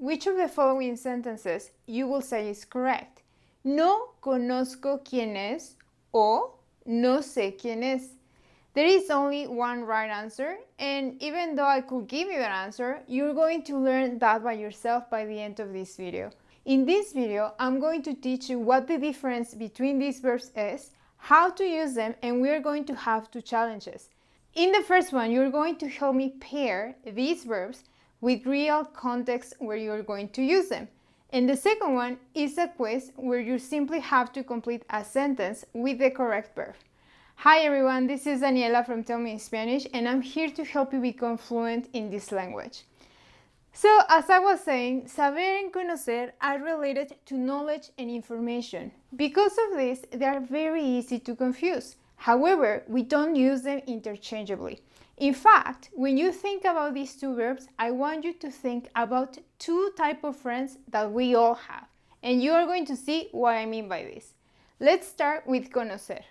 which of the following sentences you will say is correct? No conozco quién es o no sé quién es. There is only one right answer, and even though I could give you an answer, you're going to learn that by yourself by the end of this video. In this video, I'm going to teach you what the difference between these verbs is, how to use them, and we're going to have two challenges. In the first one, you're going to help me pair these verbs with real context where you're going to use them. And the second one is a quiz where you simply have to complete a sentence with the correct verb. Hi everyone, this is Daniela from Tell Me in Spanish, and I'm here to help you become fluent in this language. So, as I was saying, saber and conocer are related to knowledge and information. Because of this, they are very easy to confuse. However, we don't use them interchangeably. In fact, when you think about these two verbs, I want you to think about two types of friends that we all have. And you are going to see what I mean by this. Let's start with conocer.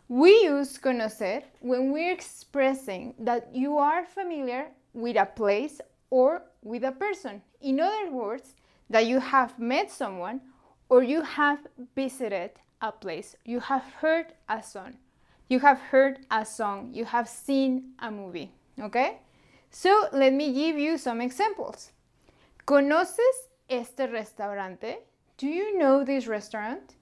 We use conocer when we're expressing that you are familiar with a place or with a person. In other words, that you have met someone or you have visited a place. You have heard a song. You have heard a song. You have seen a movie. Okay? So let me give you some examples. ¿Conoces este restaurante? Do you know this restaurant?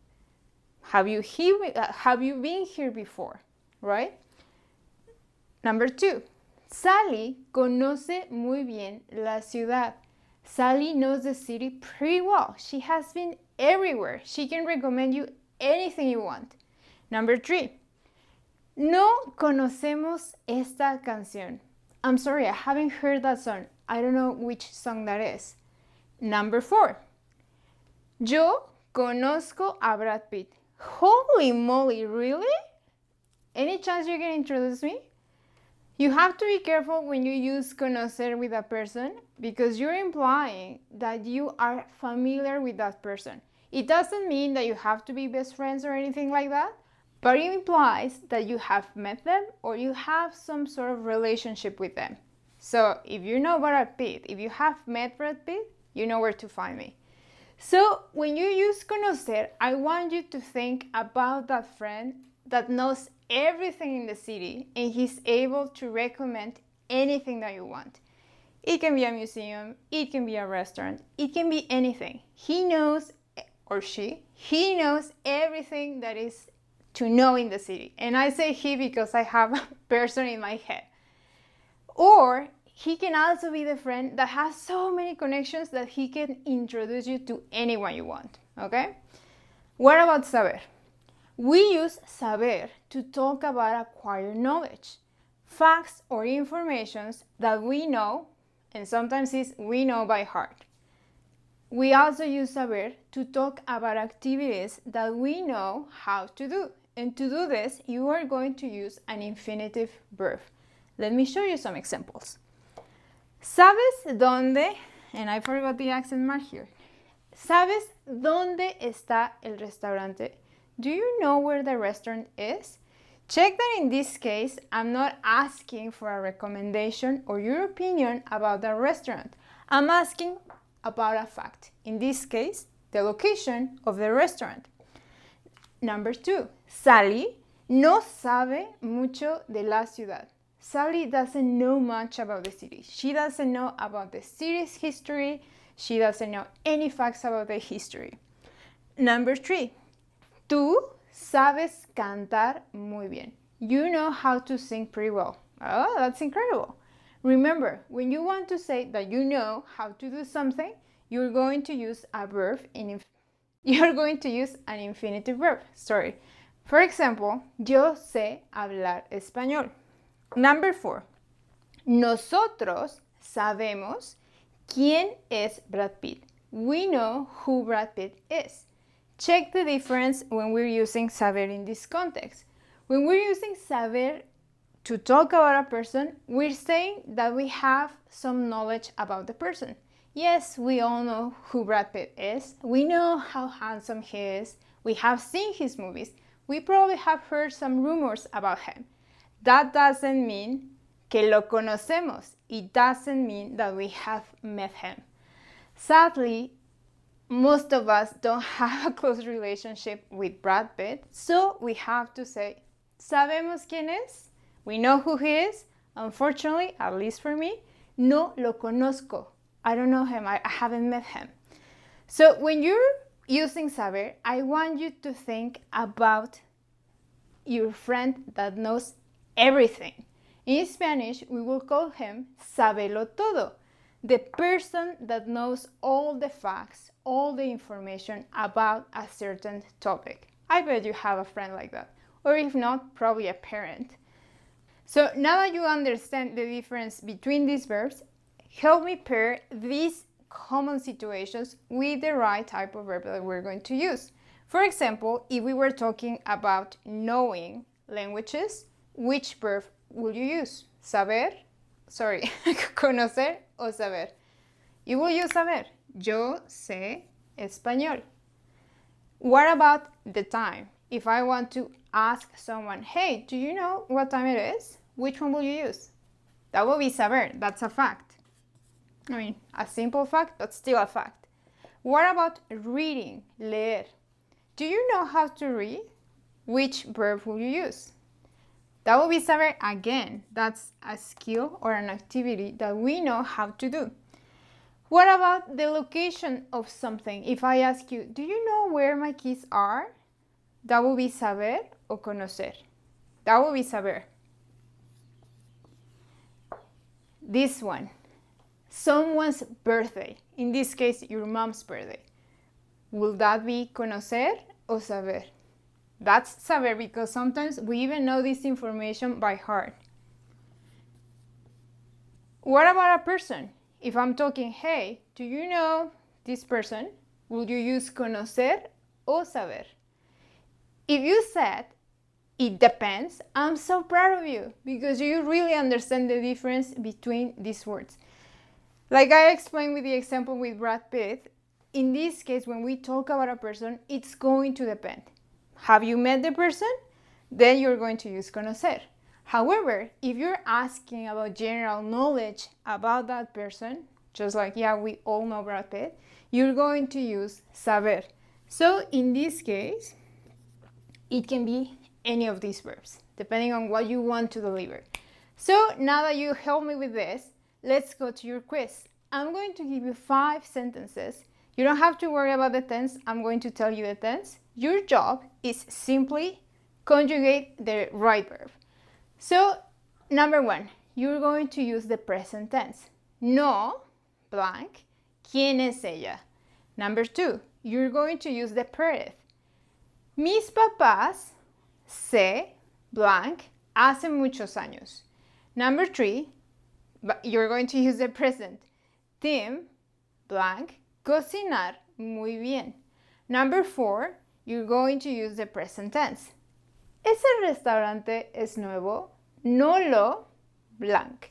Have you been here before, right? Number 2. Sally conoce muy bien la ciudad. Sally knows the city pretty well. She has been everywhere. She can recommend you anything you want. Number 3. No conocemos esta canción. I'm sorry, I haven't heard that song. I don't know which song that is. Number 4. Yo conozco a Brad Pitt. Holy moly, really? Any chance you can introduce me? You have to be careful when you use conocer with a person because you're implying that you are familiar with that person. It doesn't mean that you have to be best friends or anything like that, but it implies that you have met them or you have some sort of relationship with them. So if you know Brad Pitt, if you have met Brad Pitt, you know where to find me. So when you use conocer, I want you to think about that friend that knows everything in the city and he's able to recommend anything that you want. It can be a museum, it can be a restaurant, it can be anything. He knows, or he knows everything that is to know in the city. And I say he because I have a person in my head. Or he can also be the friend that has so many connections that he can introduce you to anyone you want, okay? What about saber? We use saber to talk about acquired knowledge, facts or informations that we know, and sometimes we know by heart. We also use saber to talk about activities that we know how to do. And to do this, you are going to use an infinitive verb. Let me show you some examples. ¿Sabes dónde? And I forgot the accent mark here. ¿Sabes dónde está el restaurante? Do you know where the restaurant is? Check that in this case, I'm not asking for a recommendation or your opinion about the restaurant. I'm asking about a fact. In this case, the location of the restaurant. Number 2, Sally no sabe mucho de la ciudad. Sally doesn't know much about the city. She doesn't know about the city's history. She doesn't know any facts about the history. Number 3, tú sabes cantar muy bien. You know how to sing pretty well. Oh, that's incredible. Remember, when you want to say that you know how to do something, you're going to use a verb you're going to use an infinitive verb. Sorry. For example, yo sé hablar español. Number 4. Nosotros sabemos quién es Brad Pitt. We know who Brad Pitt is. Check the difference when we're using saber in this context. When we're using saber to talk about a person, we're saying that we have some knowledge about the person. Yes, we all know who Brad Pitt is. We know how handsome he is. We have seen his movies. We probably have heard some rumors about him. That doesn't mean que lo conocemos. It doesn't mean that we have met him. Sadly, most of us don't have a close relationship with Brad Pitt, so we have to say, ¿sabemos quién es? We know who he is. Unfortunately, at least for me, no lo conozco. I don't know him. I haven't met him. So when you're using saber, I want you to think about your friend that knows everything. In Spanish, we will call him sabelo todo, the person that knows all the facts, all the information about a certain topic. I bet you have a friend like that, or if not, probably a parent. So now that you understand the difference between these verbs, help me pair these common situations with the right type of verb that we're going to use. For example, if we were talking about knowing languages, which verb will you use? Conocer o saber. You will use saber. Yo sé español. What about the time? If I want to ask someone, hey, do you know what time it is? Which one will you use? That will be saber. That's a fact. I mean, a simple fact, but still a fact. What about reading? Leer. Do you know how to read? Which verb will you use? That will be saber again. That's a skill or an activity that we know how to do. What about the location of something? If I ask you, do you know where my keys are? That will be saber o conocer. That will be saber. This one. Someone's birthday. In this case, your mom's birthday. Will that be conocer o saber? That's saber because sometimes we even know this information by heart. What about a person? If I'm talking, hey, do you know this person? Will you use conocer o saber? If you said, it depends, I'm so proud of you because you really understand the difference between these words. Like I explained with the example with Brad Pitt, in this case, when we talk about a person, it's going to depend. Have you met the person? Then you're going to use conocer. However, if you're asking about general knowledge about that person, just like, yeah, we all know Brad Pitt, you're going to use saber. So in this case, it can be any of these verbs, depending on what you want to deliver. So now that you helped me with this, let's go to your quiz. I'm going to give you 5 sentences. You don't have to worry about the tense. I'm going to tell you the tense. Your job is simply conjugate the right verb. So, number 1, you're going to use the present tense. No, blank, ¿quién es ella? Number 2, you're going to use the imperative. Mis papás se, blank, hace muchos años. Number 3, you're going to use the present. Tim, blank, cocinar muy bien. Number 4, you're going to use the present tense. Ese restaurante es nuevo. No lo, blank.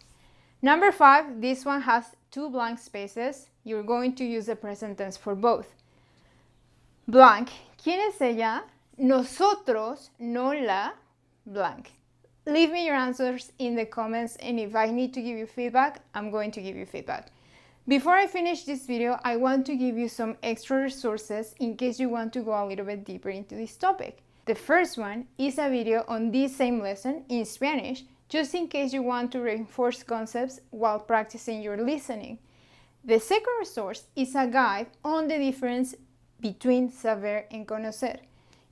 Number 5, this one has 2 blank spaces. You're going to use the present tense for both. Blank, ¿quién es ella? Nosotros, no la, blank. Leave me your answers in the comments, and if I need to give you feedback, I'm going to give you feedback. Before I finish this video, I want to give you some extra resources in case you want to go a little bit deeper into this topic. The first one is a video on this same lesson in Spanish, just in case you want to reinforce concepts while practicing your listening. The second resource is a guide on the difference between saber and conocer.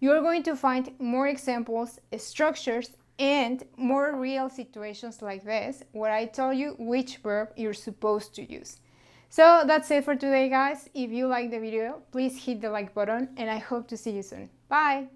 You're going to find more examples, structures, and more real situations like this, where I tell you which verb you're supposed to use. So that's it for today, guys. If you like the video, please hit the like button, and I hope to see you soon. Bye!